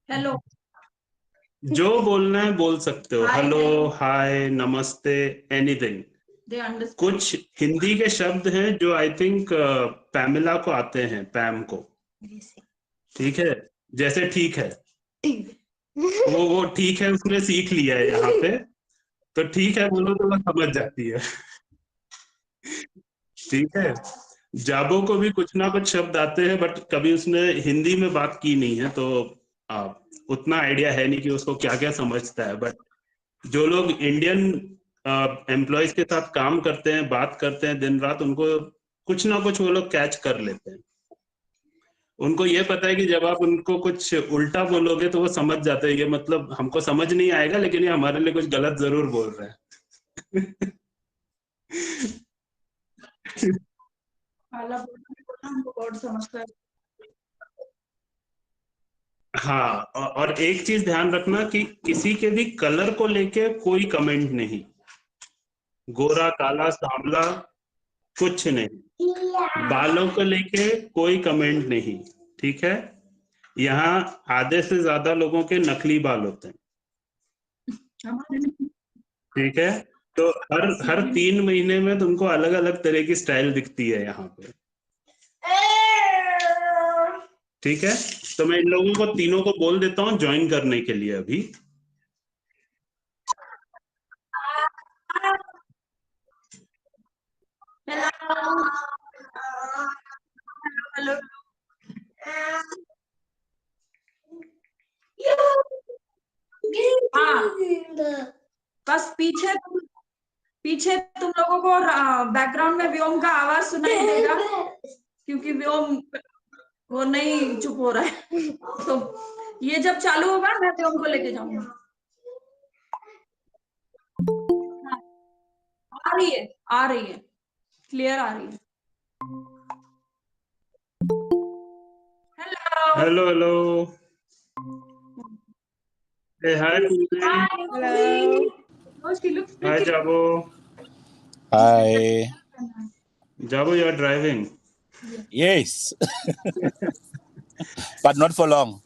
Hello. जो बोलना है बोल सकते हो। Hi hello, hello. हाय, नमस्ते, एनीथिंग। They understand. कुछ हिंदी के शब्द हैं जो आई थिंक पैमिला को आते हैं, पैम को। ठीक है, जैसे ठीक है। वो ठीक है, उसने सीख लिया है यहाँ पे। तो ठीक है बोलो तो वो समझ जाती है। ठीक है। जाबो को भी कुछ ना कुछ शब्द आते हैं, बट कभी उसने हिंदी में बात की नहीं है, तो आ, उतना आइडिया है नहीं कि उसको क्या क्या समझता है। बट जो लोग इंडियन एम्प्लॉयज के साथ काम करते हैं, बात करते हैं दिन रात, उनको कुछ ना कुछ वो लोग कैच कर लेते हैं। उनको ये पता है कि जब आप उनको कुछ उल्टा बोलोगे तो वो समझ जाते हैं, ये मतलब हमको समझ नहीं आएगा, लेकिन ये हमारे लिए कुछ गलत जरूर बोल रहे हैं। काला बोलना हमको गॉड समझता है। हाँ, और एक चीज ध्यान रखना कि किसी के भी कलर को लेके कोई कमेंट नहीं। गोरा, काला, सांवला, कुछ नहीं। बालों को लेके कोई कमेंट नहीं। ठीक है। यहाँ आधे से ज्यादा लोगों के नकली बाल होते हैं। हमारे में ठीक है। तो हर किसी हर की नहीं। 3 महीने में तुमको अलग अलग तरह की स्टाइल दिखती है यहाँ पे। ठीक है। तो मैं इन लोगों को तीनों को बोल देता हूँ ज्वाइन करने के लिए अभी। Hello hello. हाँ, बस पीछे तुम लोगों को बैकग्राउंड में व्योम का आवाज सुनाई देगा, क्योंकि व्योम वो नहीं चुप हो रहा है। तो ये जब चालू होगा मैं व्योम को लेके जाऊंगा। हाँ, आ रही है, आ रही है, क्लियर आ रही है। Hello. Hello, hello. Hey, hi, Puri. Hello. Oh, she looks Hi, pretty. Jabo. Hi. Jabo, you're driving. Yes, but not for long.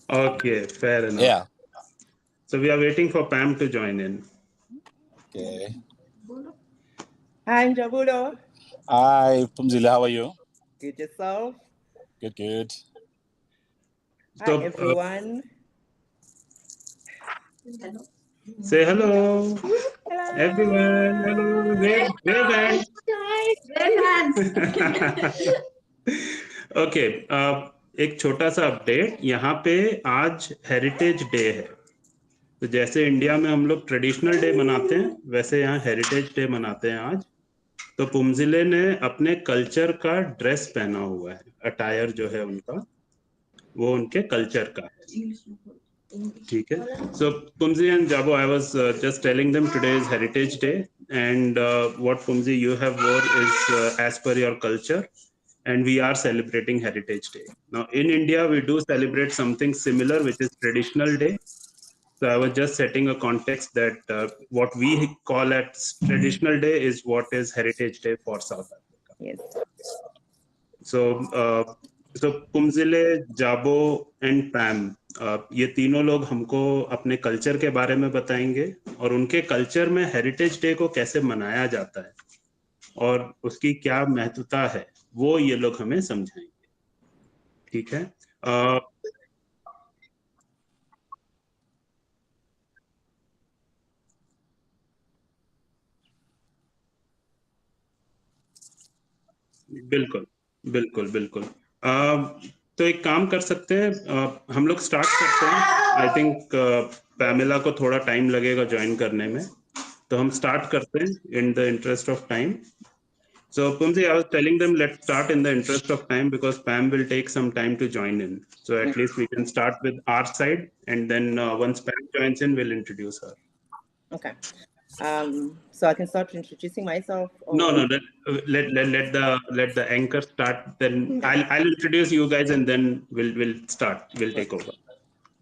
Okay, fair enough. Yeah. So we are waiting for Pam to join in. Okay. Hi, Jabulo. Hi, Pumzila. How are you? Good yourself. Good, good. Hi, So everyone. Hello. say hello, Hello. everyone. Hello, wave hands. Raise hands. Okay, एक छोटा सा update यहाँ पे। आज heritage day है। तो जैसे India में हम लोग ट्रेडिशनल डे मनाते हैं, वैसे यहाँ हेरिटेज डे मनाते हैं आज। तो पुमजिले ने अपने कल्चर का ड्रेस पहना हुआ है, अटायर जो है उनका, वो उनके कल्चर का है। ठीक है। So Pumzi and Jabo, I was just telling them today is Heritage Day, and what Pumzi you have wore is as per your culture, and we are celebrating Heritage Day. Now in India, we do celebrate something similar, which is Traditional Day. So I was just setting a context that what we call as Traditional Day is what is Heritage Day for South Africa. Yes. So, so Pumzile, Jabo and Pam, ये तीनों लोग हमको अपने culture के बारे में बताएंगे, और उनके कल्चर में हेरिटेज डे को कैसे मनाया जाता है और उसकी क्या महत्वता है, वो ये लोग हमें समझाएंगे। ठीक है। बिल्कुल, बिल्कुल, बिल्कुल। तो एक काम कर सकते हैं, हम लोग स्टार्ट करते हैं। आई थिंक पैमेला को थोड़ा टाइम लगेगा ज्वाइन करने में, तो हम स्टार्ट करते हैं in the interest of time. So Pumzi, I was telling them let's start in the interest of time because Pam will take some time to join in. So at least we can start with our side, and then once Pam joins in, we'll introduce her. Okay. So I can start introducing myself. Or... No, no, let the anchor start. Then I'll introduce you guys, and then we'll start. We'll take over.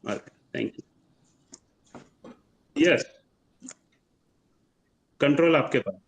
Okay, thank you. Yes, control आपके पास.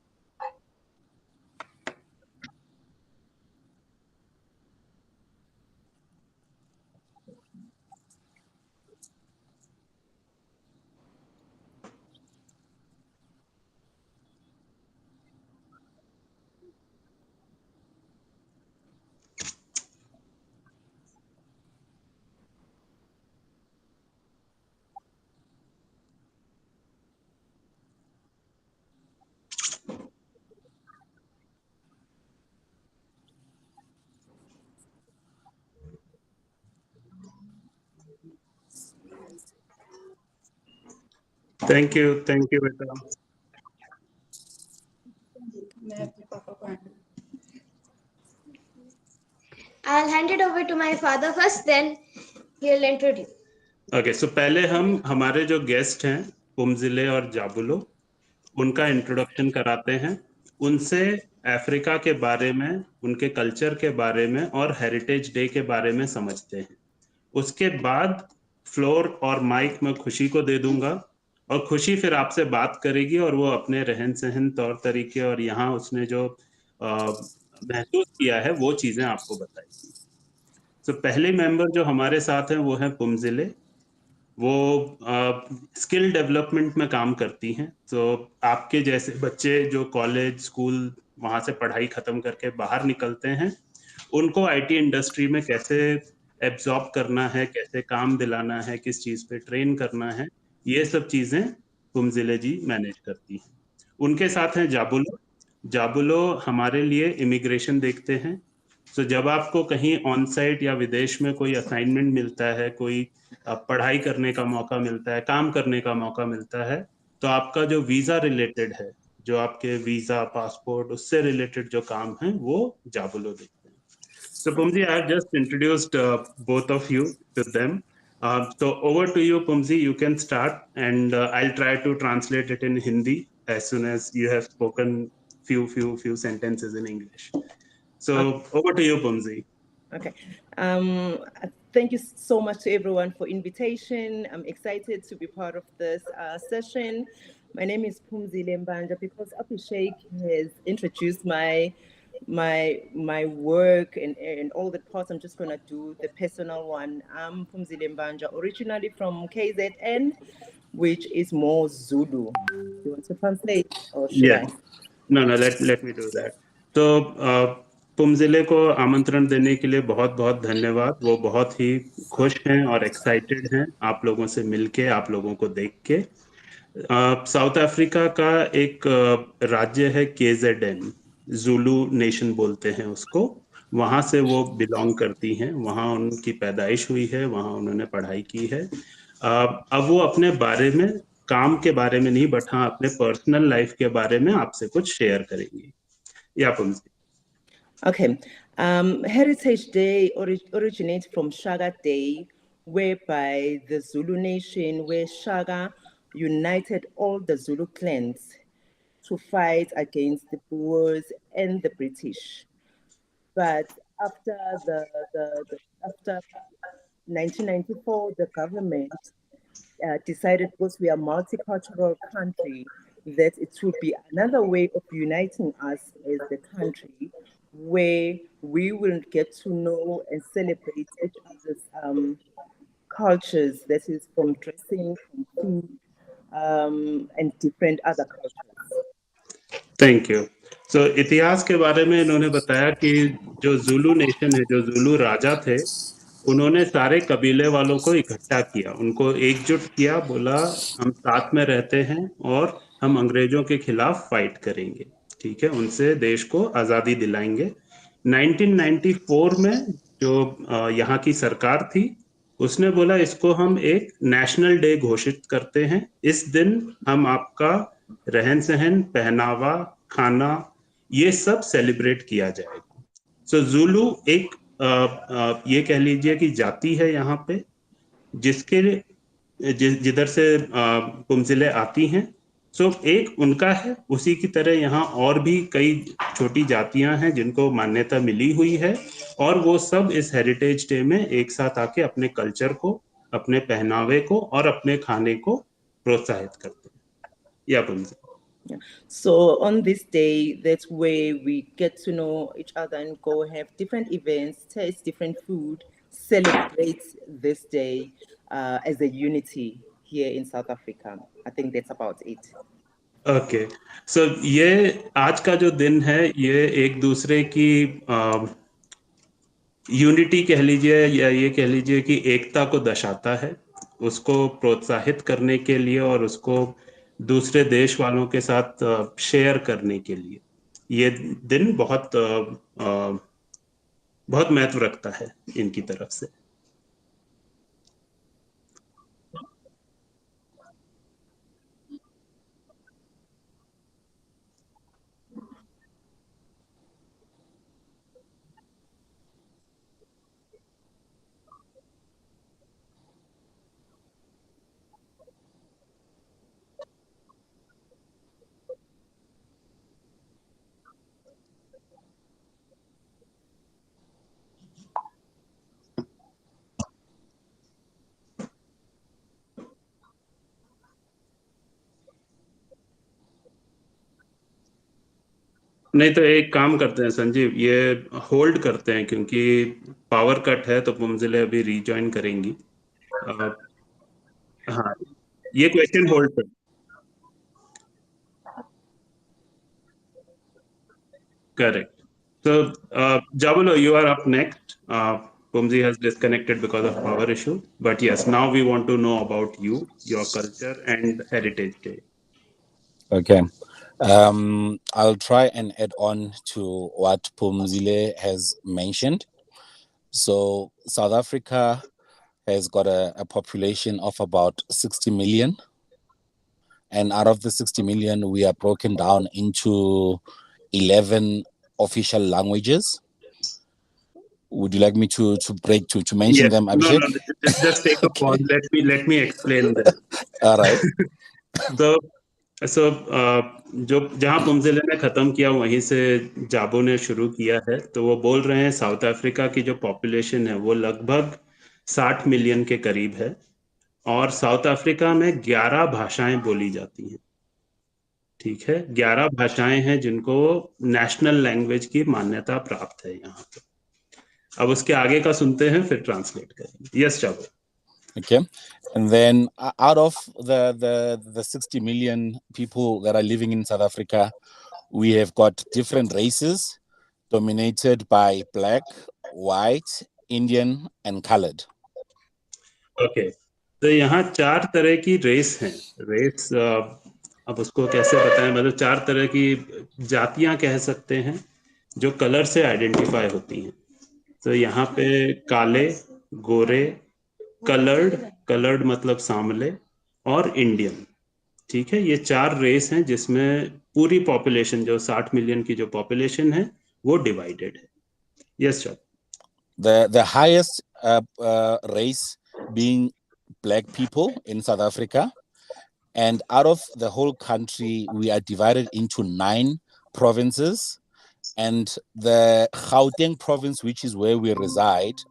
Thank you बेटा. I'll hand it over to my father first, then he'll introduce. Okay, so पहले हम हमारे जो guest हैं पुमजिले और जाबुलो उनका introduction कराते हैं, उनसे अफ्रीका के बारे में, उनके कल्चर के बारे में और हेरिटेज डे के बारे में समझते हैं. उसके बाद फ्लोर और माइक मैं खुशी को दे दूंगा और खुशी फिर आपसे बात करेगी और वो अपने रहन सहन, तौर तरीके और यहाँ उसने जो महसूस किया है वो चीजें आपको बताएगी. तो पहले मेंबर जो हमारे साथ हैं वो है पुमजिले. वो स्किल डेवलपमेंट में काम करती हैं. तो आपके जैसे बच्चे जो कॉलेज स्कूल वहां से पढ़ाई खत्म करके बाहर निकलते हैं, उनको आईटी इंडस्ट्री में कैसे एब्जॉर्ब करना है, कैसे काम दिलाना है, किस चीज पे ट्रेन करना है, ये सब चीजें पुमजिले जी मैनेज करती हैं. उनके साथ हैं जाबुलो. जाबुलो हमारे लिए इमिग्रेशन देखते हैं. तो जब आपको कहीं ऑन साइट या विदेश में कोई असाइनमेंट मिलता है, कोई पढ़ाई करने का मौका मिलता है, काम करने का मौका मिलता है, तो आपका जो वीजा रिलेटेड है, जो आपके वीजा पासपोर्ट उससे रिलेटेड जो काम है वो जाबुलो देखते हैं. So Pumzi, I have just introduced both of you to them. So over to you, Pumzi. You can start, and I'll try to translate it in Hindi as soon as you have spoken few sentences in English. So over to you, Pumzi. Okay. Thank you so much to everyone for invitation. I'm excited to be part of this session. My name is Phumzile Mbanja. Because Abhishek has introduced my work and all the parts, I'm just gonna do the personal one. I'm Phumzile Mbanja, originally from KZN, which is more Zulu. You want to translate or should Yeah. I? No, let me do that. तो पुमजिले को आमंत्रण देने के लिए बहुत बहुत धन्यवाद. वो बहुत ही खुश हैं और एक्साइटेड हैं आप लोगों से मिलके, आप लोगों को देख के. साउथ अफ्रीका का एक राज्य है KZN, जुलू नेशन बोलते हैं उसको. वहां से वो बिलोंग करती हैं, वहां उनकी पैदाइश हुई है, वहां उन्होंने पढ़ाई की है. अब वो अपने बारे में, काम के बारे में नहीं, बट हाँ अपने पर्सनल लाइफ के बारे में आपसे कुछ शेयर करेंगी. या पुमजी. Okay. Heritage Day originates from Shaga Day, whereby the Zulu nation, where Shaga united all the Zulu clans to fight against the Boers and the British. But after after 1994, the government decided, because we are a multicultural country, that it would be another way of uniting us as the country, where we will get to know and celebrate each other's cultures, that is from dressing, from food, and different other cultures. Thank you. So इतिहास के बारे में इन्होंने बताया कि जो Julu nation है, जो जुलू राजा थे, उन्होंने सारे कबीले वालों को इकट्ठा किया, उनको एकजुट किया, बोला हम साथ में रहते हैं और हम अंग्रेजों के खिलाफ फाइट करेंगे. ठीक है, उनसे देश को आजादी दिलाएंगे. 1994 में जो यहाँ की सरकार थी, उसने बोला इसको हम एक नेशनल डे घोषित करते हैं. इस दिन हम आपका रहन सहन, पहनावा, खाना, ये सब सेलिब्रेट किया जाएगा. सो जुलू एक ये कह लीजिए कि जाति है यहाँ पे, जिसके जिधर से पुमजिले आती हैं. सो एक उनका है, उसी की तरह यहाँ और भी कई छोटी जातियां हैं जिनको मान्यता मिली हुई है, और वो सब इस हेरिटेज डे में एक साथ आके अपने कल्चर को, अपने पहनावे को और अपने खाने को प्रोत्साहित करते हैं. या पुमजिले. So on this day, that's where we get to know each other and go have different events, taste different food, celebrate this day as a unity here in South Africa. I think that's about it. Okay. So ये आज का जो दिन है, ये एक दूसरे की यूनिटी कह लीजिए या ये कह लीजिए कि एकता को दर्शाता है, उसको प्रोत्साहित करने के लिए और उसको दूसरे देश वालों के साथ शेयर करने के लिए ये दिन बहुत बहुत महत्व रखता है इनकी तरफ से. नहीं तो एक काम करते हैं संजीव, ये होल्ड करते हैं क्योंकि पावर कट है, तो पुमजिले अभी रीजॉइन करेंगी। हाँ, ये क्वेश्चन होल्ड कर। Correct. So, Jabulo, you are up next. Pumzi has disconnected because of power issue. But yes, now we want to know about you, your culture, and Heritage Day. Okay. I'll try and add on to what Pumzile has mentioned. So South Africa has got a population of about 60 million. And out of the 60 million, we are broken down into 11 official languages. Would you like me to mention Yes. them, No, Abhishek? just take a Okay. pause. Let me explain this. All right. So, जो जहां पुमजिले ने खत्म किया वहीं से जाबो ने शुरू किया है। तो वो बोल रहे हैं साउथ अफ्रीका की जो पॉपुलेशन है वो लगभग 60 मिलियन के करीब है, और साउथ अफ्रीका में 11 भाषाएं बोली जाती हैं। ठीक है, 11 भाषाएं हैं जिनको नेशनल लैंग्वेज की मान्यता प्राप्त है यहाँ पे। अब उसके आगे का सुनते हैं, फिर ट्रांसलेट करेंगे। यस जाबो। Okay. And then out of the 60 million people that are living in South Africa, we have got different races dominated by black, white, Indian, and colored. Okay, तो यहाँ 4 तरह की रेस हैं। रेस, अब उसको कैसे बताएं, मतलब 4 तरह की जातियां कह सकते हैं जो कलर से आइडेंटिफाई होती हैं। तो यहाँ पे काले, गोरे, कलर्ड मतलब सांवले, और इंडियन। ठीक है, ये 4 रेस हैं जिसमें पूरी पॉपुलेशन जो 60 मिलियन की जो पॉपुलेशन है वो डिवाइडेड है। Yes sir. The highest race being black people in South Africa, and out of the whole country we are divided into 9 provinces, and the Gauteng province, which is where we reside,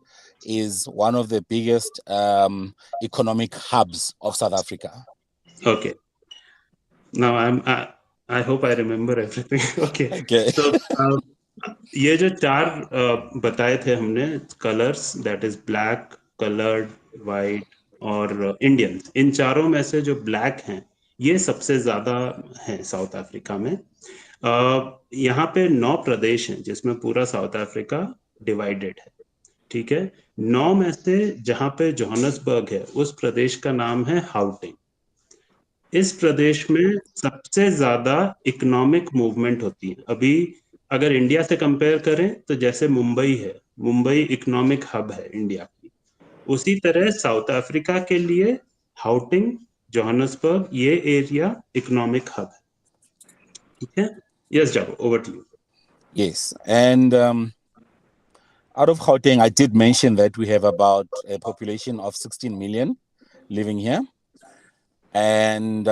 is one of the biggest economic hubs of South Africa. Okay. Now I hope I remember everything. Okay. So ये जो 4 बताए थे हमने colours, that is black, coloured, white और Indian, इन चारों में से जो ब्लैक हैं ये सबसे ज्यादा हैं साउथ अफ्रीका में। यहाँ पे 9 प्रदेश हैं जिसमें पूरा साउथ अफ्रीका डिवाइडेड है। ठीक है, 9 में से जहाँ पे जोहानसबर्ग है उस प्रदेश का नाम है हाउटेंग। इस प्रदेश में सबसे ज्यादा इकोनॉमिक मूवमेंट होती है। अभी अगर इंडिया से कंपेयर करें तो जैसे मुंबई है, मुंबई इकोनॉमिक हब है इंडिया की, उसी तरह साउथ अफ्रीका के लिए हाउटिंग, जोहानसबर्ग, ये एरिया इकोनॉमिक हब है। ठीक है, यस जाओ, over to you. Yes, and out of Gauteng, I did mention that we have about a population of 16 million living here. And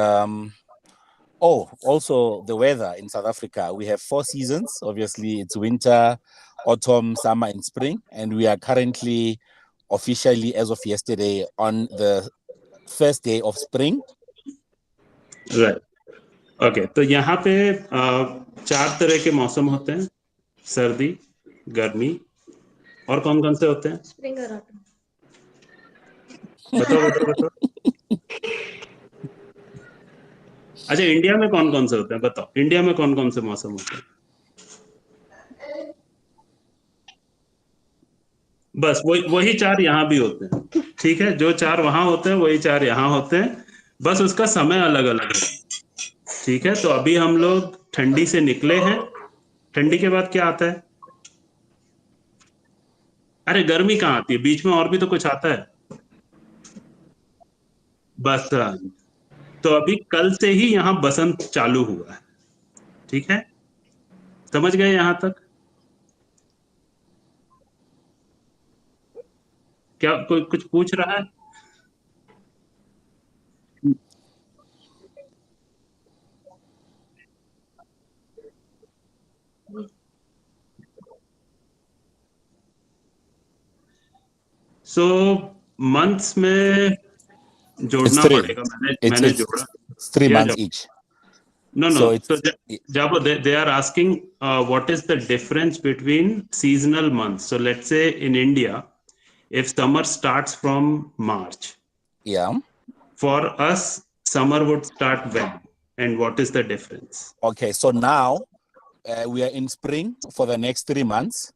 also the weather in South Africa. We have 4 seasons. Obviously, it's winter, autumn, summer, and spring. And we are currently officially, as of yesterday, on the first day of spring. Right. Okay. तो यहाँ पे 4 तरह के मौसम होते हैं, सर्दी, गर्मी, और कौन कौन से होते हैं? Spring or autumn. बताओ। अच्छा, इंडिया में कौन कौन से होते हैं बताओ, इंडिया में कौन कौन से मौसम होते हैं? बस वही 4 यहाँ भी होते हैं। ठीक है, जो 4 वहां होते हैं वही 4 यहाँ होते हैं, बस उसका समय अलग अलग है। ठीक है, तो अभी हम लोग ठंडी से निकले हैं। ठंडी के बाद क्या आता है? अरे गर्मी कहाँ आती है, बीच में और भी तो कुछ आता है। बसंत। तो अभी कल से ही यहाँ बसंत चालू हुआ है। ठीक है, समझ गए यहां तक? क्या कोई कुछ पूछ रहा है? सो मंथ्स में जोड़ना पड़ेगा। मैंने जोड़ा 3 months each. No, So no. it's So, Jabo, they are asking what is the difference between seasonal months. So, let's say in India, if summer starts from March, yeah. for us, summer would start when? And what is the difference? Okay, so now we are in spring for the next 3 months.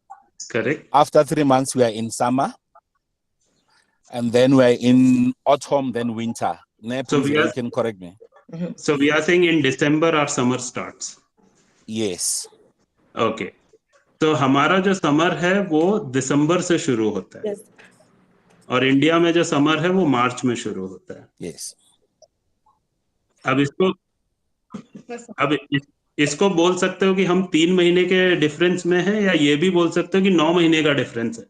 Correct? After 3 months, we are in summer. And then we're in autumn, then winter. So we are, you can correct me. so we are saying in December our summer starts. Yes. Okay. तो हमारा जो summer है वो दिसंबर से शुरू होता है. Yes. और इंडिया में जो समर है वो मार्च में शुरू होता है. Yes. अब इसको बोल सकते हो कि हम 3 महीने के डिफरेंस में हैं, या ये भी बोल सकते हो कि 9 महीने का डिफरेंस है.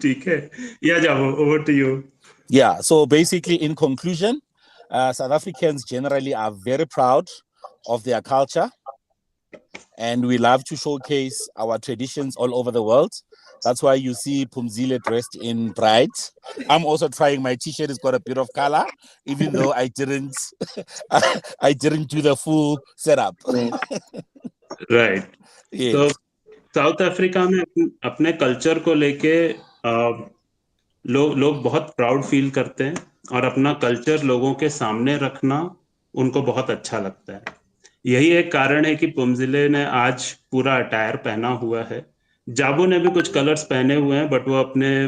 ठीक है. या जाओ, over to you. Yeah, so basically in conclusion, South Africans generally are very proud of their culture, and we love to showcase our traditions all over the world. That's why you see Phumzile dressed in bright. I'm also trying, my t-shirt has got a bit of color, even though I didn't I didn't do the full setup. Right. Yes. तो south Africa में अपने culture को लेके लोग बहुत proud feel करते हैं, और अपना कल्चर लोगों के सामने रखना उनको बहुत अच्छा लगता है. यही एक कारण है कि पुमजिले ने आज पूरा अटायर पहना हुआ है. जाबो ने भी कुछ कलर्स पहने हुए हैं, बट वो अपने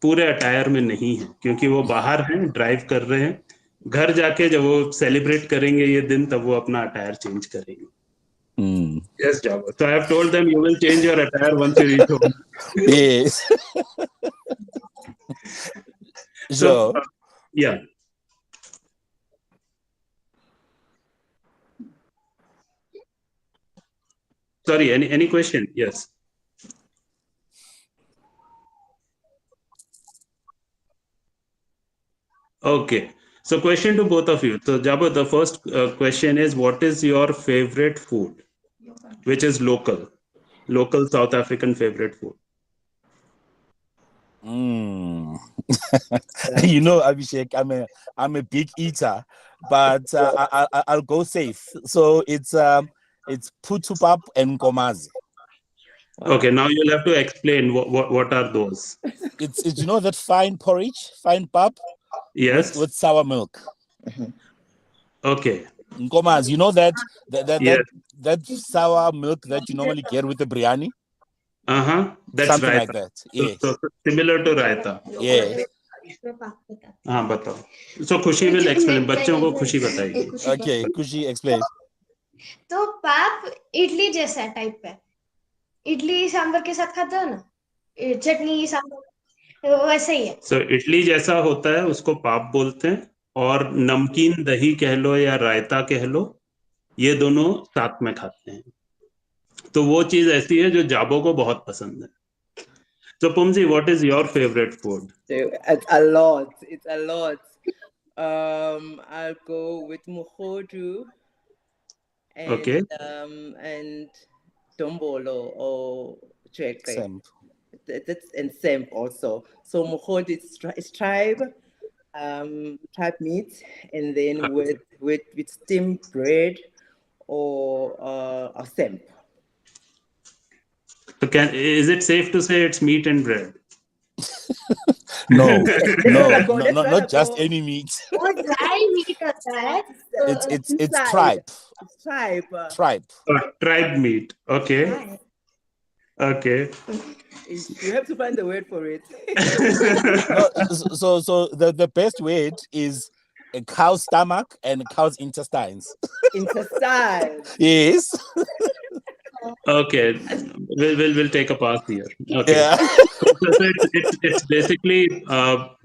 पूरे अटायर में नहीं है, क्योंकि वो बाहर हैं, ड्राइव कर रहे हैं. घर जाके जब वो सेलिब्रेट करेंगे ये दिन, तब वो अपना अटायर चेंज करेंगे. Yes, Jabo. So I have told them you will change your attire once you reach home. Yes. So, So, yeah. Sorry, any question? Yes. Okay. So question to both of you. So Jabo, the first question is, what is your favorite food, which is local South African favorite food? you know, Abhishek, I'm a big eater, but I'll go safe. So it's putupap and komazi. Okay, now you'll have to explain what are those. It's you know that fine porridge, fine pap, Yes. with sour milk. Okay. Komazi, you know that Yes. that sour milk that you normally get with the biryani. That's Something raita. like that. Yes. So similar to raita. Yes. हाँ बताओ. So खुशी will explain. बच्चों को खुशी बताएगी. Okay, Kushi, explain. तो पाप इडली जैसा टाइप है. इडली सांभर के साथ खाते हो ना, चटनी सांभर वैसे ही है. So इडली जैसा होता है उसको पाप बोलते हैं, और नमकीन दही कह लो या रायता कह लो, ये दोनों साथ में खाते हैं. तो वो चीज ऐसी है जो जाबो को बहुत पसंद है. So Pumzi, what is your favorite food? It's a lot. It's a lot. I'll go with muhodu and Okay. And dombolo or chekre. Semp. That's and semp also. So muhodu is tribe meat, and then with steamed bread or semp. So is it safe to say it's meat and bread? No, not just any meat. वो dry meat होता है. It's tribe. It's tribe. Tribe meat. Okay. Okay. You have to find the word for it. No, so the best word is a cow's stomach and a cow's intestines. Intestines. Yes. Okay, we'll take a pass here. Okay. Yeah. So it's basically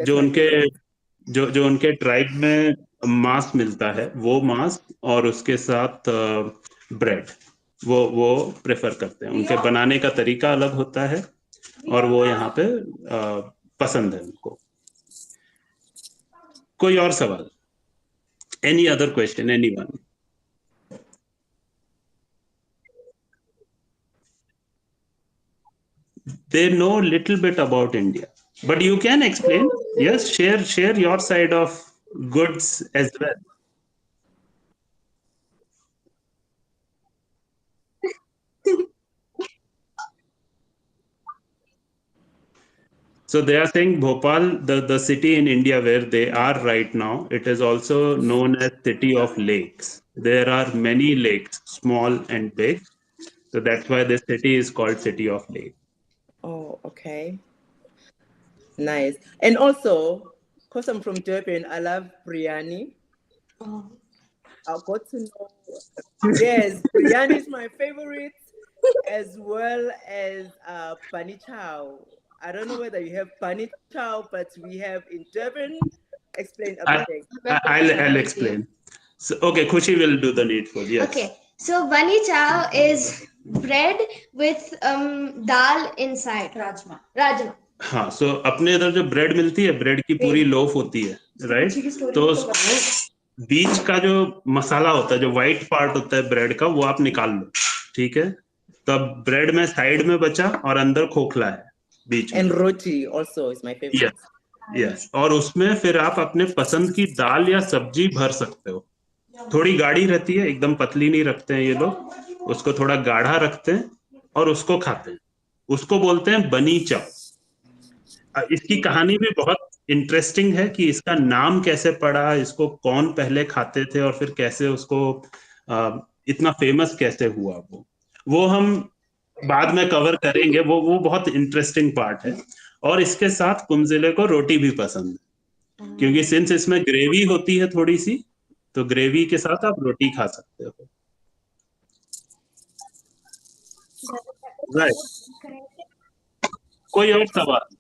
जो उनके tribe में मांस मिलता है, वो मांस और उसके साथ ब्रेड, वो प्रेफर करते हैं. उनके बनाने का तरीका अलग होता है, और वो यहाँ पे पसंद है उनको. कोई और सवाल? Any other question? Anyone? They know little bit about India, but you can explain. Yes, share your side of goods as well. So they are saying Bhopal, the city in India where they are right now, it is also known as city of lakes. There are many lakes, small and big. So that's why this city is called City of Lakes. Oh, okay. Nice. And also, because I'm from Durban, I love biryani. Oh. I got to know, yes, biryani is my favorite, as well as pani chow. I don't know whether you have pani chow, but we have in Durban. Explain everything. I'll explain. So, okay, Khushi will do the needful. Yes. Okay, so bani chow is bread with dal inside. Rajma. हाँ, so अपने इधर जो bread मिलती है, bread की पूरी loaf होती है, राइट? तो बीच का जो मसाला होता है, जो व्हाइट पार्ट होता है ब्रेड का, वो आप निकाल लो, ठीक है? तब ब्रेड में साइड में बचा और अंदर खोखला है बीच में. And roti also is my favorite. Yes. और उसमें फिर आप अपने पसंद की दाल या सब्जी भर सकते हो. थोड़ी गाढ़ी रहती है, एकदम पतली नहीं रखते हैं ये लोग, उसको थोड़ा गाढ़ा रखते हैं और उसको खाते हैं. उसको बोलते हैं बनी चाव. इसकी कहानी भी बहुत इंटरेस्टिंग है कि इसका नाम कैसे पड़ा, इसको कौन पहले खाते थे और फिर कैसे उसको इतना फेमस कैसे हुआ. वो हम बाद में कवर करेंगे. वो बहुत इंटरेस्टिंग पार्ट है. और इसके साथ कुम्जिले को रोटी भी पसंद है, क्योंकि सिंस इसमें ग्रेवी होती है थोड़ी सी, तो ग्रेवी के साथ आप रोटी खा सकते हो. राइट. कोई और सवाल?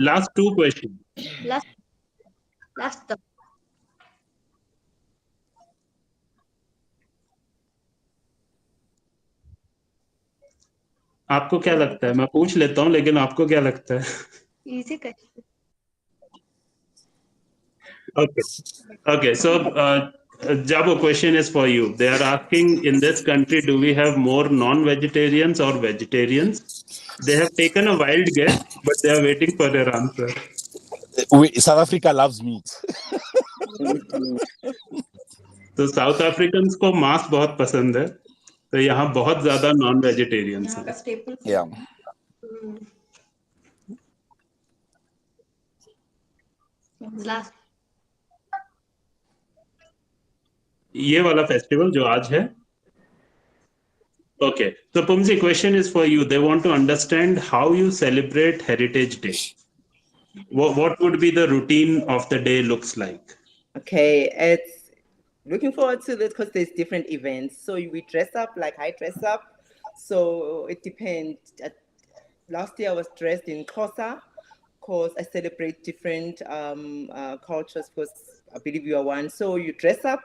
Last two questions. Last. आपको क्या लगता है? मैं पूछ लेता हूँ, लेकिन आपको क्या लगता है? Easy question. Okay. So, Jabo, question is for you. They are asking, in this country, do we have more non-vegetarians or vegetarians? They have taken a wild guess, but they are waiting for their answer. South Africa loves meat. तो south Africans को मांस बहुत पसंद है, तो यहाँ बहुत ज्यादा नॉन वेजिटेरियंस हैं. Yeah. Last. ये वाला फेस्टिवल जो आज है. Okay, so Pumzi, question is for you. They want to understand how you celebrate Heritage Day. What would be the routine of the day looks like? Okay, it's looking forward to this because there's different events. So we dress up, like I dress up. So it depends. Last year I was dressed in Xhosa because I celebrate different cultures because I believe you are one. So you dress up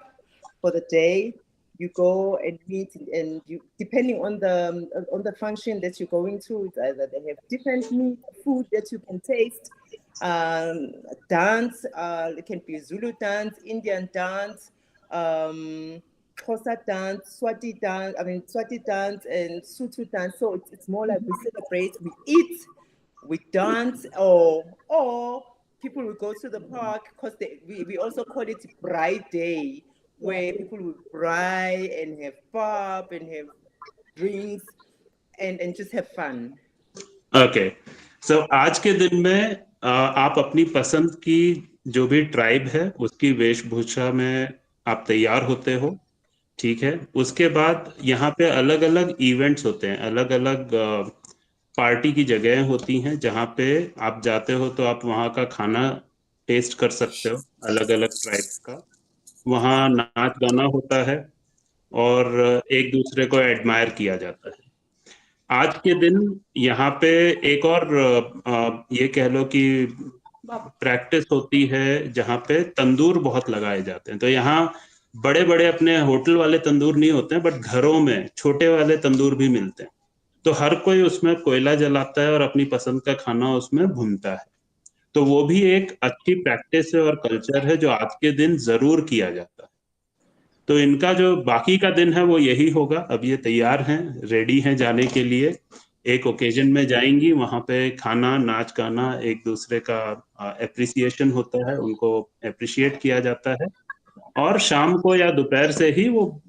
for the day. You go and meet, and you, depending on the function that you're going to, it's either they have different meat, food that you can taste, dance. It can be Zulu dance, Indian dance, Xhosa dance, Swati dance, and Sotho dance. So it's more like we celebrate, we eat, we dance, or people will go to the park because we also call it Braai Day, where people will braai and have pub and have drinks and just have fun. Okay, so आज के दिन में आप अपनी पसंद की जो भी ट्राइब है उसकी वेशभूषा में आप तैयार होते हो, ठीक है. उसके बाद यहाँ पे अलग अलग इवेंट्स होते हैं, अलग अलग पार्टी की जगह होती हैं जहाँ पे आप जाते हो तो आप वहाँ का खाना टेस्ट कर सकते हो, अलग अलग ट्राइब्स का. वहाँ नाच गाना होता है और एक दूसरे को एडमायर किया जाता है. आज के दिन यहाँ पे एक और ये कह लो कि प्रैक्टिस होती है जहाँ पे तंदूर बहुत लगाए जाते हैं. तो यहाँ बड़े बड़े अपने होटल वाले तंदूर नहीं होते हैं, बट घरों में छोटे वाले तंदूर भी मिलते हैं. तो हर कोई उसमें कोयला जलाता है और अपनी पसंद का खाना उसमें भूनता है. तो वो भी एक अच्छी प्रैक्टिस है और कल्चर है जो आज के दिन जरूर किया जाता है. तो इनका जो बाकी का दिन है वो यही होगा. अब ये तैयार हैं, रेडी हैं जाने के लिए. एक ओकेजन में जाएंगी, वहां पे खाना, नाच गाना, एक दूसरे का एप्रिसिएशन होता है, उनको एप्रिशिएट किया जाता है. और शाम को या दोपहर से ही वो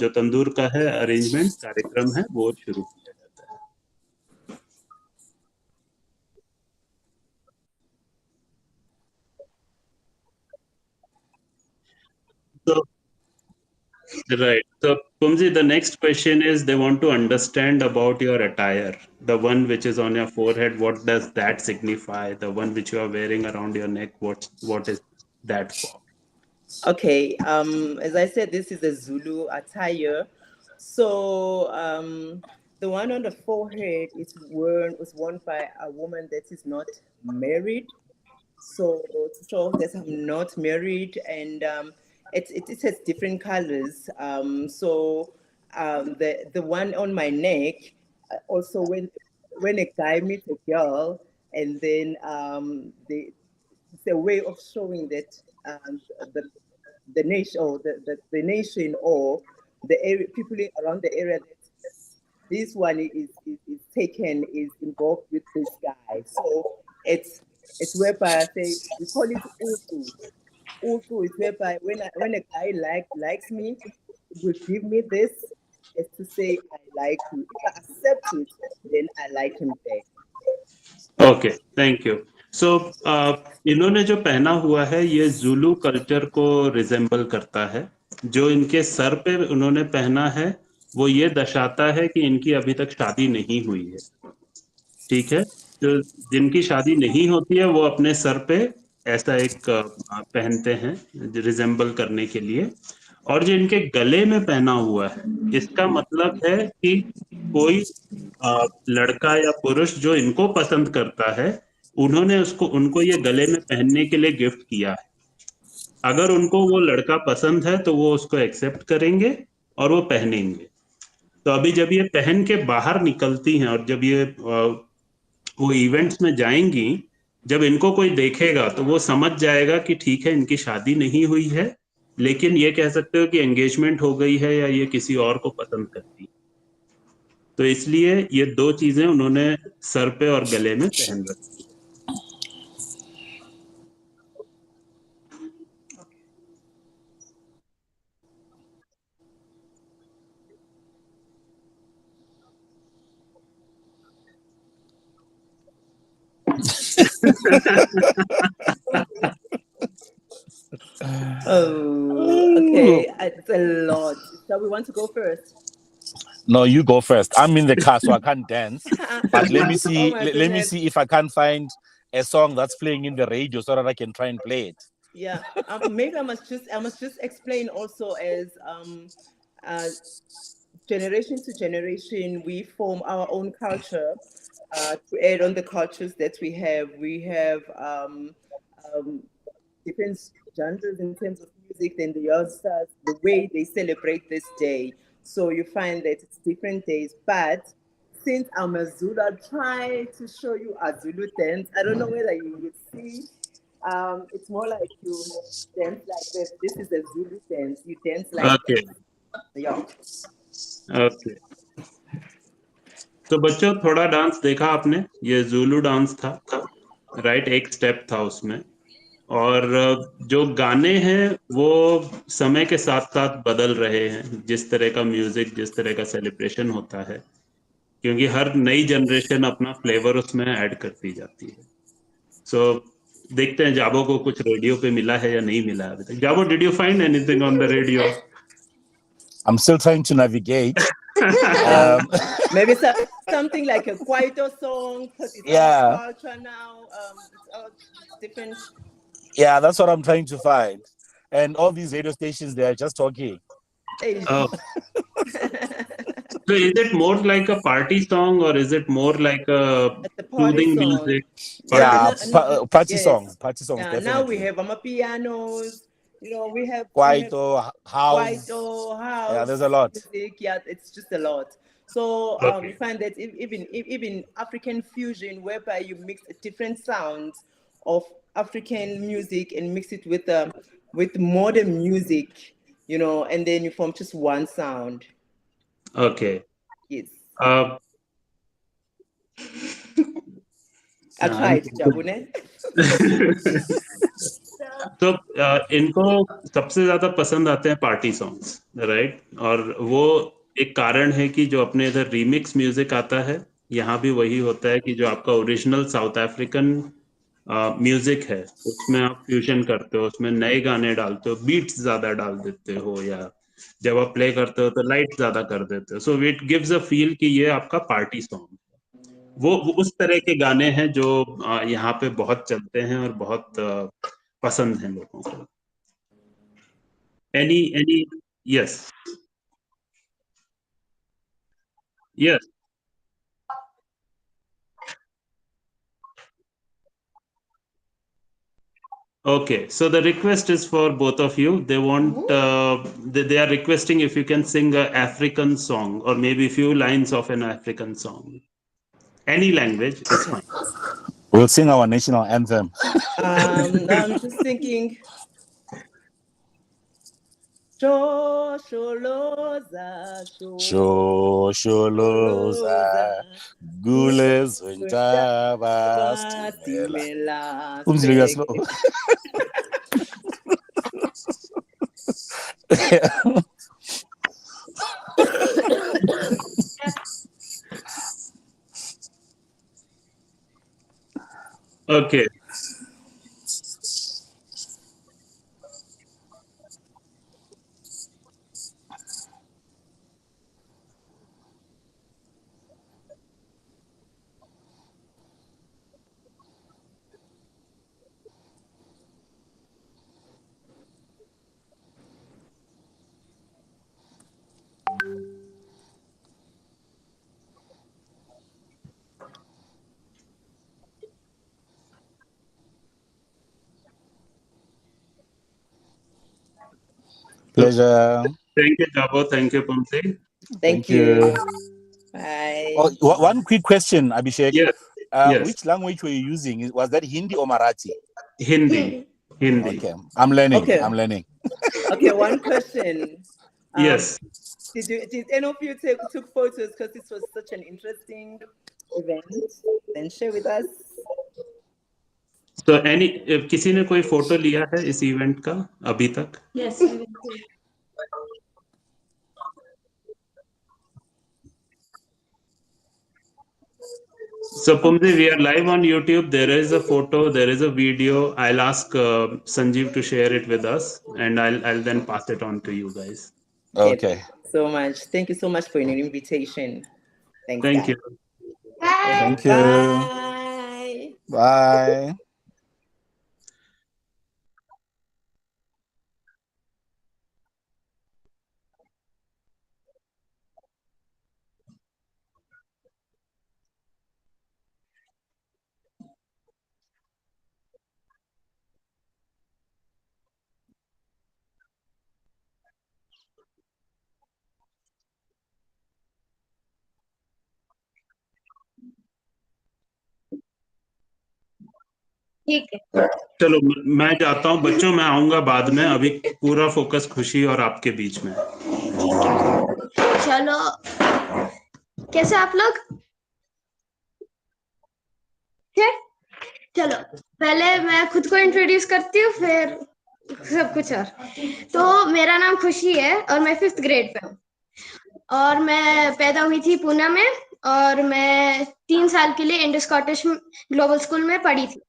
जो तंदूर का है अरेंजमेंट कार्यक्रम है वो शुरू किया जाता है. So, right. So, Pumzi, the next question is they want to understand about your attire. The one which is on your forehead, what does that signify? The one which you are wearing around your neck, what is that for? Okay, as I said, this is a Zulu attire. So the one on the forehead was worn by a woman that is not married. So to show that I'm not married, and it has different colors. The one on my neck, also when a guy meets a girl, and then it's a way of showing that the the nation or the nation or the area people around the area that this one is taken is involved with this guy. So it's whereby I say we call it utu. Utu is whereby when a guy likes me, he will give me this as to say I like you. If I accept it, then I like him back. Okay, thank you. So इन्होंने जो पहना हुआ है ये Julu culture को resemble करता है. जो इनके सर पे उन्होंने पहना है वो ये दर्शाता है कि इनकी अभी तक शादी नहीं हुई है. ठीक है, तो जिनकी शादी नहीं होती है वो अपने सर पे ऐसा एक पहनते हैं रिजेंबल करने के लिए. और जो इनके गले में पहना हुआ है इसका मतलब है कि कोई लड़का या पुरुष जो इनको पसंद करता है उन्होंने उनको ये गले में पहनने के लिए गिफ्ट किया है. अगर उनको वो लड़का पसंद है तो वो उसको एक्सेप्ट करेंगे और वो पहनेंगे. तो अभी जब ये पहन के बाहर निकलती हैं और जब ये वो इवेंट्स में जाएंगी, जब इनको कोई देखेगा तो वो समझ जाएगा कि ठीक है इनकी शादी नहीं हुई है, लेकिन ये कह सकते हो कि एंगेजमेंट हो गई है या ये किसी और को पसंद करती है. तो इसलिए ये दो चीजें उन्होंने सर पे और गले में पहन रखी. Oh, okay. It's a lot. So we want to go first. No, you go first. I'm in the car, so I can't dance. But let me see. Oh my let me goodness. see if I can find a song that's playing in the radio so that I can try and play it. Yeah. Maybe I must just explain also as generation to generation we form our own culture to add on the cultures that we have. We have different genres in terms of music than the youngsters, the way they celebrate this day. So you find that it's different days, but since I'm a Zulu, I'll try to show you a Zulu dance. I don't know whether you will see. It's more like you dance like this. This is a Zulu dance. You dance like Okay. this. Yeah. Okay. तो बच्चों थोड़ा dance देखा आपने, ये Julu dance था, right. एक step था उसमें. और जो गाने हैं वो समय के साथ साथ बदल रहे हैं, जिस तरह का म्यूजिक, जिस तरह का सेलिब्रेशन होता है, क्योंकि हर नई जनरेशन अपना फ्लेवर उसमें ऐड करती जाती है. सो देखते हैं जाबो को कुछ रेडियो पे मिला है या नहीं मिला अभी तक. जाबो, did you find anything on the radio? I'm still trying to navigate. Maybe something like a Kwaito song, because it's Yeah. our culture now. It's all different. Yeah, that's what I'm trying to find. And all these radio stations, they are just talking. Hey. Oh. So is it more like a party song or is it more like a It's a party soothing song. music? Yeah, party Yes. song. Party songs, Yeah, definitely. now we have pianos. You know, we have Kwaito, house. Kwaito, house. Yeah, there's a lot. Music. Yeah, it's just a lot. So Okay. you find that even African fusion, whereby you mix different sounds of African music and mix it with modern music, you know, and then you form just one sound. Okay. Yes. I tried, Jabune. तो इनको सबसे ज्यादा पसंद आते हैं party songs, right? और वो एक कारण है कि जो अपने इधर रीमिक्स म्यूजिक आता है, यहाँ भी वही होता है कि जो आपका ओरिजिनल साउथ अफ्रीकन म्यूजिक है उसमें आप फ्यूजन करते हो, उसमें नए गाने डालते हो, बीट्स ज्यादा डाल देते हो, या जब आप प्ले करते हो तो लाइट ज्यादा कर देते हो, so it gives a feel कि ये आपका पार्टी सॉन्ग। वो उस तरह के गाने हैं जो यहाँ पे बहुत चलते हैं और बहुत पसंद हैं लोगों को। any yes, yes, okay, so the request is for both of you. They want they are requesting if you can sing a African song or maybe a few lines of an African song, any language is fine. We'll sing our national anthem. I'm just thinking. Shosholoza, Shosholoza, Gules Untaba, Stimela. Umziliga slow. Okay. Pleasure. Thank you, Jabo. Thank you, Pumsi. Thank you. Bye. Oh, one quick question, Abhishek. Yes. Yes. Which language were you using? Was that Hindi or Marathi? Hindi. Okay, I'm learning. Okay. I'm learning. Okay, one question. Yes. Did any of you took photos because this was such an interesting event? Then share with us. So किसी ने कोई photo लिया है इस event का अभी तक? Yes. So Pumsi, we are live on YouTube. There is a photo, there is a video. I'll ask Sanjeev to share it with us, and I'll then pass it on to you guys. Okay. So much. Thank you so much for your invitation. Thanks, Thank guys. you. Thank you. Bye. Bye. ठीक है, चलो मैं जाता हूँ बच्चों, मैं आऊंगा बाद में, अभी पूरा फोकस खुशी और आपके बीच में। चलो कैसे आप लोग? चलो पहले मैं खुद को इंट्रोड्यूस करती हूँ, फिर सब कुछ। और तो मेरा नाम खुशी है और मैं 5th ग्रेड पे हूँ, और मैं पैदा हुई थी पुणे में, और मैं 3 साल के लिए इंडो स्कॉटिश ग्लोबल स्कूल में पढ़ी थी,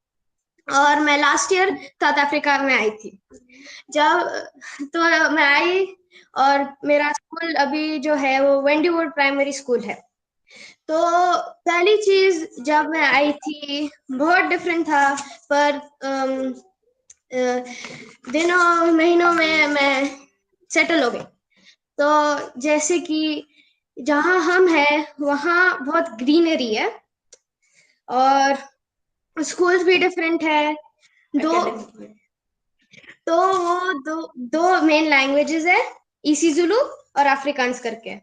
और मैं लास्ट ईयर साउथ अफ्रीका में आई थी। जब तो मैं आई, और मेरा स्कूल अभी जो है वो वेंडीवुड प्राइमरी स्कूल है। तो पहली चीज जब मैं आई थी बहुत डिफरेंट था, पर दिनों महीनों में मैं सेटल हो गई। तो जैसे कि जहाँ हम हैं वहाँ बहुत ग्रीनरी है, और स्कूल्स भी डिफरेंट है। दो मेन लैंग्वेजेस है, इसीजुलू और अफ्रीकांस करके।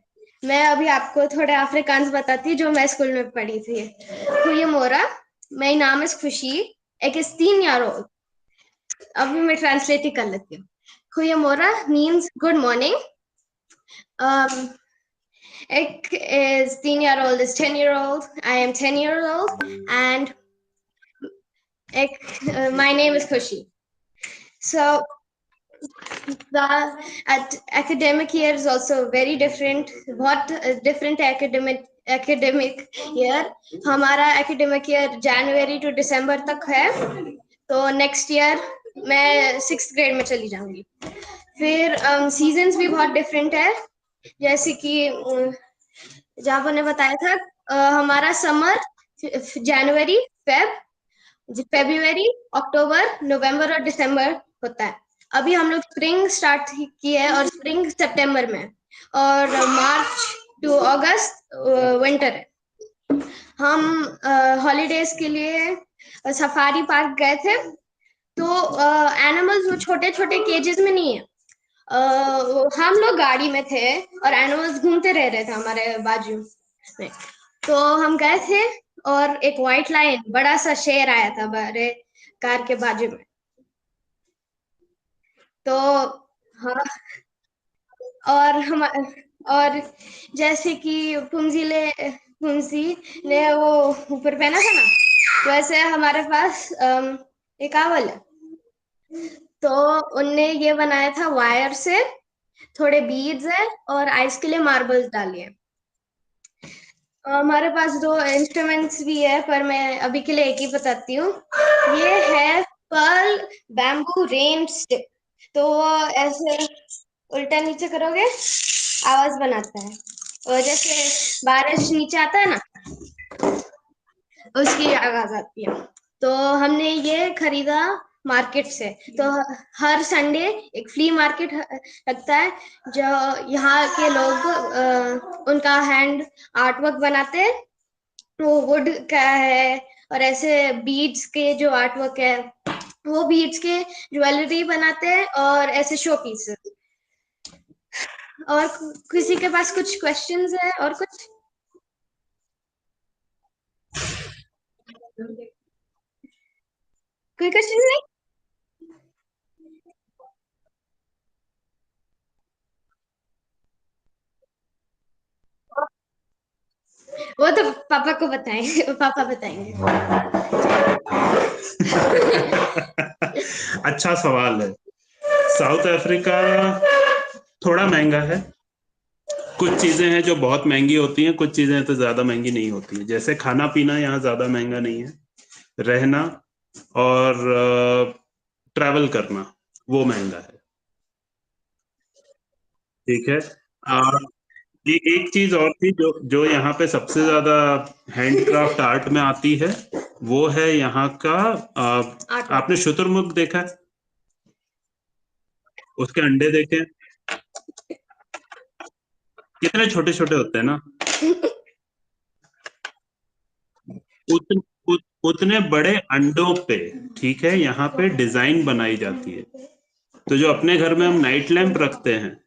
मैं अभी आपको थोड़े अफ्रीकांस बताती हूँ जो मैं स्कूल में पढ़ी थी। खुयमोरा, my name is खुशी, एक is 3 year old। अभी मैं ट्रांसलेट ही कर लेती हूँ। खुयमोरा means good morning। Ek is 3 year old is 10 year old, I am 10 years old, and my name is Khushi। So the academic year is also very different. What different academic year. हमारा academic year January to December तक है, तो next year मैं 6th grade में चली जाऊंगी। फिर seasons भी बहुत different है, जैसे कि जहाँ ने बताया था हमारा समर जनवरी फरवरी अक्टूबर नवंबर और दिसंबर होता है। अभी हम लोग स्प्रिंग स्टार्ट किए हैं और स्प्रिंग सितंबर में, और मार्च टू अगस्त विंटर है। हम हॉलीडेज के लिए सफारी पार्क गए थे, तो एनिमल्स वो छोटे छोटे केजेस में नहीं है, हम लोग गाड़ी में थे और एनिमल्स घूमते रह रहे थे हमारे बाजू में। तो हम गए थे और एक व्हाइट लायन बड़ा सा शेर आया था हमारे कार के बाजू में। तो हाँ, और जैसे कि पुमजी ने वो ऊपर पहना था ना, वैसे हमारे पास एक आवल है, तो उनने ये बनाया था वायर से, थोड़े बीड्स है और आइस के लिए मार्बल्स डाली है। हमारे पास 2 इंस्ट्रूमेंट्स भी है, पर मैं अभी के लिए एक ही बताती हूँ। ये है पर्ल बैम्बू रेन स्टिक, तो वो ऐसे उल्टा नीचे करोगे आवाज बनाता है, और जैसे बारिश नीचे आता है ना, उसकी आवाज आती है। तो हमने ये खरीदा मार्केट से। तो हर संडे एक फ्ली मार्केट लगता है, जो यहाँ के लोग उनका हैंड आर्ट वर्क बनाते हैं, वो वुड का है, और ऐसे बीड्स के जो आर्ट वर्क है, वो बीड्स के ज्वेलरी बनाते हैं और ऐसे शो पीसेस। और किसी के पास कुछ क्वेश्चंस है और कुछ? कोई क्वेश्चन नहीं? वो तो पापा को बताएंगे, पापा बताएंगे। अच्छा सवाल है। साउथ अफ्रीका थोड़ा महंगा है। कुछ चीजें हैं जो बहुत महंगी होती हैं, कुछ चीजें तो ज्यादा महंगी नहीं होती है। जैसे खाना पीना यहाँ ज्यादा महंगा नहीं है, रहना और ट्रैवल करना वो महंगा है। ठीक है। एक चीज और थी जो जो यहाँ पे सबसे ज्यादा हैंडक्राफ्ट आर्ट में आती है, वो है यहाँ का आपने शुतुरमुर्ग देखा है? उसके अंडे देखे? कितने छोटे छोटे होते हैं ना। उतने बड़े अंडों पे, ठीक है, यहाँ पे डिजाइन बनाई जाती है। तो जो अपने घर में हम नाइट लैंप रखते हैं,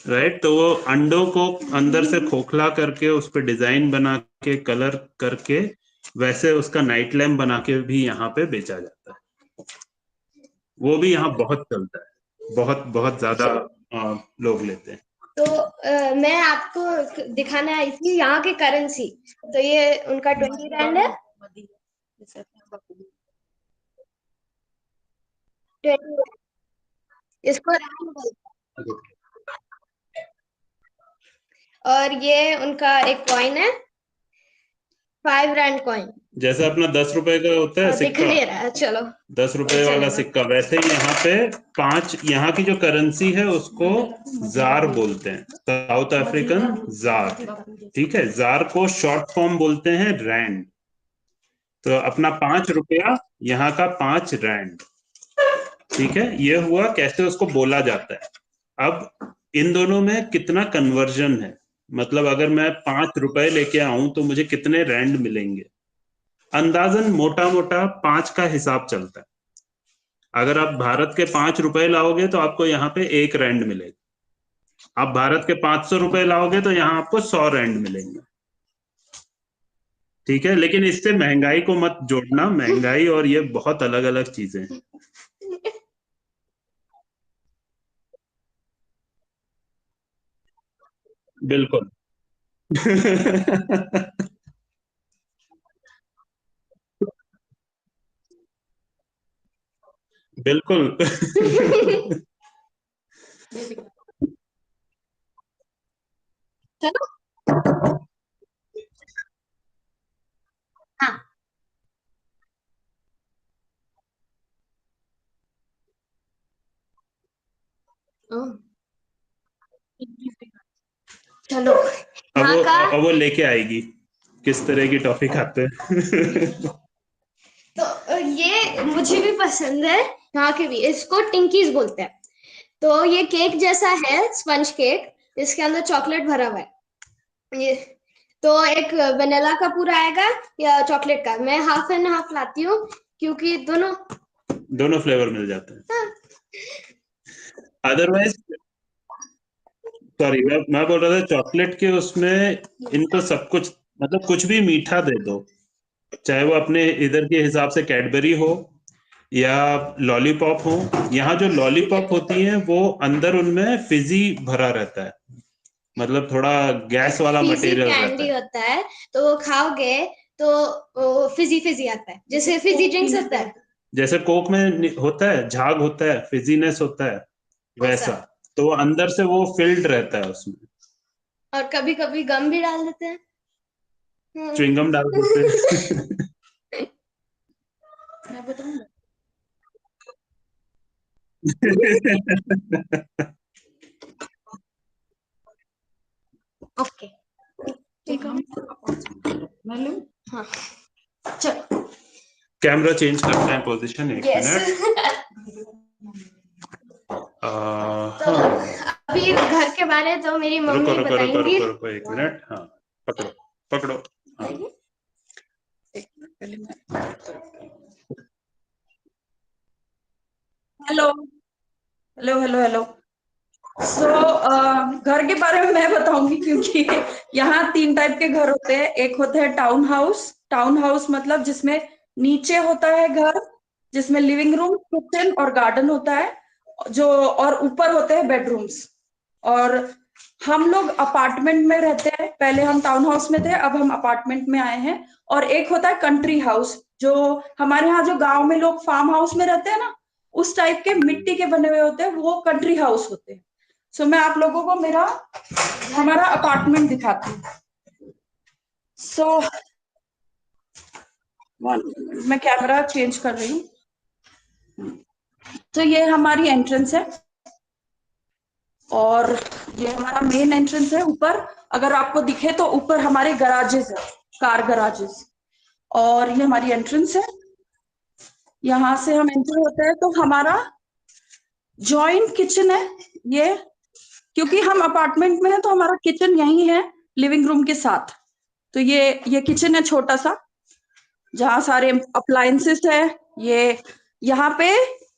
राइट, तो वो अंडों को अंदर से खोखला करके उस पर डिजाइन बना के कलर करके वैसे उसका नाइट लैंप बना के भी यहाँ पे बेचा जाता है। वो भी यहाँ बहुत चलता है, बहुत बहुत ज्यादा लोग लेते हैं। तो मैं आपको दिखाने आई थी यहाँ की करेंसी। तो ये उनका 20 रैंड है, 20, इसको रैंड बोलते हैं। और ये उनका एक कॉइन है, 5 रैंड कॉइन। जैसे अपना 10 रुपए का होता है दिख सिक्का, नहीं रहा है, चलो 10 रुपए वाला सिक्का, वैसे ही यहाँ पे 5, यहाँ की जो करेंसी है उसको जार बोलते हैं, साउथ अफ्रीकन जार। ठीक है, जार को शॉर्ट फॉर्म बोलते हैं रैंड। तो अपना 5 रुपया यहाँ का 5 रैंड। ठीक है, ये हुआ कैसे उसको बोला जाता है। अब इन दोनों में कितना कन्वर्जन है, मतलब अगर मैं 5 रुपए लेके आऊं तो मुझे कितने रैंड मिलेंगे। अंदाजन मोटा मोटा 5 का हिसाब चलता है। अगर आप भारत के 5 रुपए लाओगे तो आपको यहाँ पे 1 रैंड मिलेगा। आप भारत के 500 रुपए लाओगे तो यहाँ आपको 100 रैंड मिलेंगे। ठीक है, लेकिन इससे महंगाई को मत जोड़ना, महंगाई और ये बहुत अलग अलग चीजें हैं। बिल्कुल। बिल्कुल। चलो। हाँ। चलो। यहाँ का अब वो लेके आएगी किस तरह की टॉफी खाते हैं। तो ये मुझे भी पसंद है, यहाँ के भी इसको टिंकीज बोलते हैं। तो ये केक जैसा है, स्पंज केक, इसके अंदर चॉकलेट भरा हुआ है। ये तो एक वेनिला का पूरा आएगा या चॉकलेट का, मैं हाफ एंड हाफ लाती हूँ क्योंकि दोनों फ्लेवर मिल जाते हैं। अदरवाइज सॉरी, मैं बोल रहा था चॉकलेट के उसमें इनको सब कुछ, मतलब कुछ भी मीठा दे दो, चाहे वो अपने इधर के हिसाब से कैडबरी हो या लॉलीपॉप हो। यहाँ जो लॉलीपॉप होती हैं वो अंदर उनमें फिजी भरा रहता है, मतलब थोड़ा गैस वाला फिजी मटेरियल रहता कैंडी है। होता है, तो वो खाओगे तो फिजी फिजी आता है, जैसे फिजी ड्रिंक्स होता है। जैसे कोक में होता है, झाग होता है, फिजीनेस होता है, वैसा। तो वो अंदर से वो फिल्ड रहता है उसमें। और कभी कभी गम भी डाल देते हैं। च्युइंगम डाल देते हैं। मैं बताऊँ? ओके, ठीक है। मैं लूँ? हाँ, चलो। कैमरा चेंज करते हैं पोजीशन, एक यस। मिनट। तो अभी घर के बारे तो मेरी रुको मम्मी रुको रुको बताएंगी। रुको रुको, एक मिनट। हाँ, पकड़ो पकड़ो। हाँ। पहले मैं हेलो हेलो हेलो हेलो। सो घर के बारे में मैं बताऊंगी क्योंकि यहाँ 3 टाइप के घर होते हैं। एक होता है टाउन हाउस। टाउन हाउस मतलब जिसमें नीचे होता है घर, जिसमें लिविंग रूम, किचन और गार्डन होता है, जो और ऊपर होते हैं बेडरूम्स। और हम लोग अपार्टमेंट में रहते हैं। पहले हम टाउन हाउस में थे, अब हम अपार्टमेंट में आए हैं। और एक होता है कंट्री हाउस, जो हमारे यहाँ जो गांव में लोग फार्म हाउस में रहते हैं ना, उस टाइप के मिट्टी के बने हुए होते हैं, वो कंट्री हाउस होते हैं। सो मैं आप लोगों को हमारा अपार्टमेंट दिखाती हूँ। सो मैं कैमरा चेंज कर रही हूँ। तो ये हमारी एंट्रेंस है और ये हमारा मेन एंट्रेंस है। ऊपर अगर आपको दिखे तो ऊपर हमारे गराजेस है, कार गराजेस। और ये हमारी एंट्रेंस है। यहाँ से हम एंटर होते हैं तो हमारा जॉइंट किचन है ये, क्योंकि हम अपार्टमेंट में है तो हमारा किचन यही है लिविंग रूम के साथ। तो ये किचन है छोटा सा, जहाँ सारे अप्लायंसेस है। ये यहाँ पे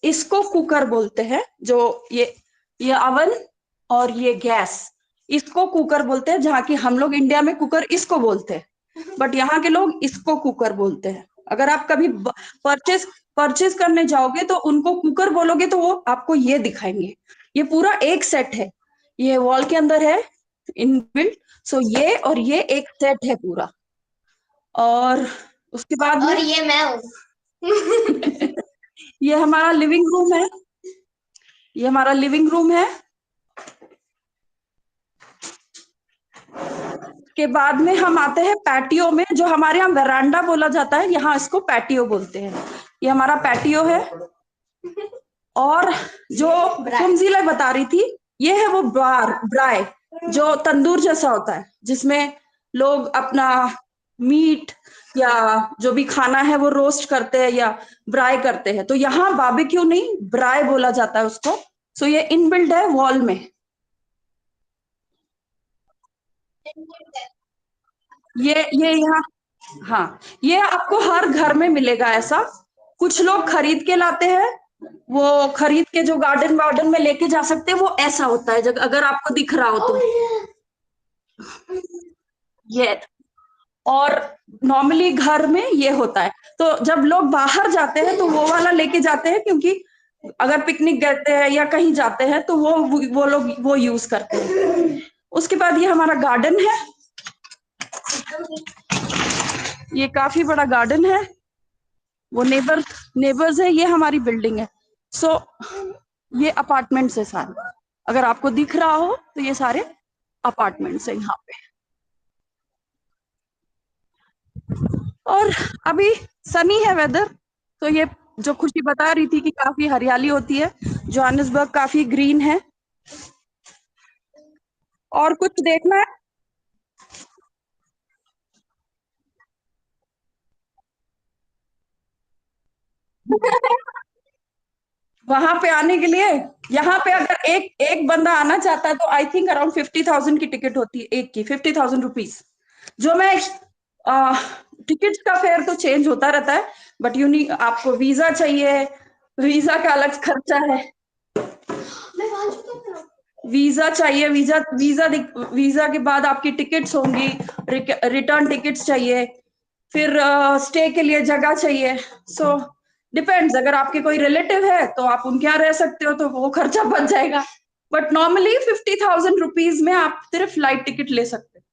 इसको कुकर बोलते हैं, जो ये अवन और ये गैस, इसको कुकर बोलते हैं। जहाँ की हम लोग इंडिया में कुकर इसको बोलते हैं, बट यहाँ के लोग इसको कुकर बोलते हैं। अगर आप कभी परचेज करने जाओगे तो उनको कुकर बोलोगे तो वो आपको ये दिखाएंगे। ये पूरा एक सेट है, ये वॉल के अंदर है इनबिल्ट। सो ये और ये एक सेट है पूरा। और उसके बाद और में ये मैं हूँ। ये हमारा लिविंग रूम है। ये हमारा लिविंग रूम है। के बाद में हम आते हैं पैटियो में, जो हमारे यहाँ वरांडा बोला जाता है, यहाँ इसको पैटियो बोलते हैं। ये हमारा पैटियो है। और जो कुमजिला बता रही थी, ये है वो ब्राय, जो तंदूर जैसा होता है, जिसमें लोग अपना मीट या जो भी खाना है वो रोस्ट करते हैं या ब्राई करते हैं। तो यहाँ बारबेक्यू नहीं, ब्राई बोला जाता है उसको। सो ये इनबिल्ड है वॉल में। ये यहाँ, हाँ, ये आपको हर घर में मिलेगा ऐसा। कुछ लोग खरीद के लाते हैं, वो खरीद के जो गार्डन वार्डन में लेके जा सकते हैं, वो ऐसा होता है, जब अगर आपको दिख रहा हो तो। ये और नॉर्मली घर में ये होता है। तो जब लोग बाहर जाते हैं तो वो वाला लेके जाते हैं, क्योंकि अगर पिकनिक करते हैं या कहीं जाते हैं तो वो लोग वो यूज करते हैं। उसके बाद ये हमारा गार्डन है। ये काफी बड़ा गार्डन है। वो नेबर्स है, ये हमारी बिल्डिंग है। सो ये अपार्टमेंट्स है सारे, अगर आपको दिख रहा हो तो ये सारे अपार्टमेंट्स है यहाँ पे। और अभी सनी है वेदर, तो ये जो खुशी बता रही थी कि काफी हरियाली होती है, जोहानिसबर्ग काफी ग्रीन है। और कुछ देखना है? वहां पे आने के लिए, यहाँ पे अगर एक एक बंदा आना चाहता है तो आई थिंक अराउंड 50,000 की टिकट होती है, एक की 50,000 रुपीज। जो मैं टिकट का फेयर तो चेंज होता रहता है, बट यूनिक आपको वीजा चाहिए, वीजा का अलग खर्चा है। वीजा चाहिए, वीजा के बाद आपकी टिकट्स होंगी, रिटर्न टिकट्स चाहिए, फिर स्टे के लिए जगह चाहिए। सो डिपेंड्स, अगर आपके कोई रिलेटिव है तो आप उनके यहाँ रह सकते हो तो वो खर्चा बच जाएगा, बट नॉर्मली 50,000 रुपीज में आप सिर्फ फ्लाइट टिकट ले सकते हो।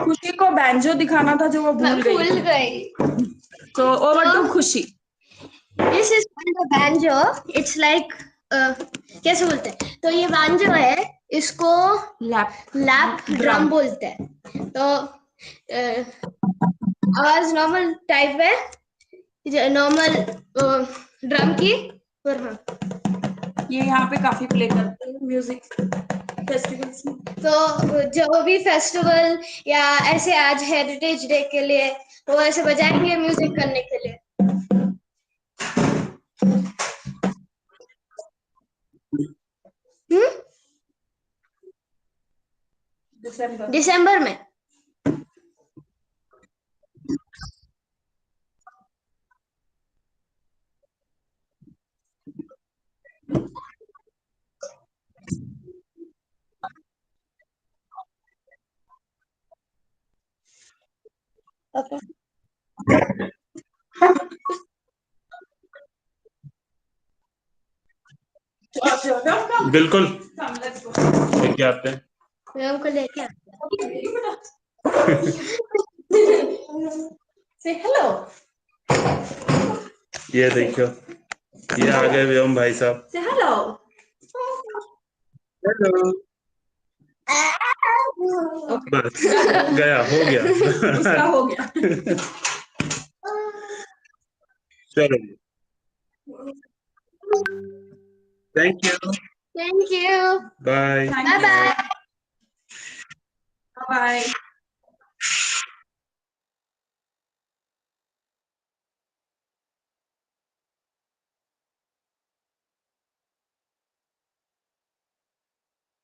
खुशी को बैंजो दिखाना था जो वो भूल गई। तो ओवर टू खुशी। This is the banjo, it's like कैसे बोलते हैं, तो ये बैंजो है, इसको लैप ड्रम बोलते हैं। तो आवाज नॉर्मल टाइप है, नॉर्मल ड्रम की। और हाँ, ये यहाँ पे काफी प्ले करते हैं म्यूजिक फेस्टिवल्स में। तो जो भी फेस्टिवल या ऐसे आज हेरिटेज डे के लिए वो ऐसे बजाएंगे म्यूजिक करने के लिए। दिसंबर में। बिल्कुल लेके आते हैं। मैं हमको लेके से हेलो। ये देखो, ये आ गए व्योम भाई साहब। से हेलो। हेलो। बस गया, हो गया। उसका हो गया। चलो, thank you, thank you, bye. Bye bye. Bye.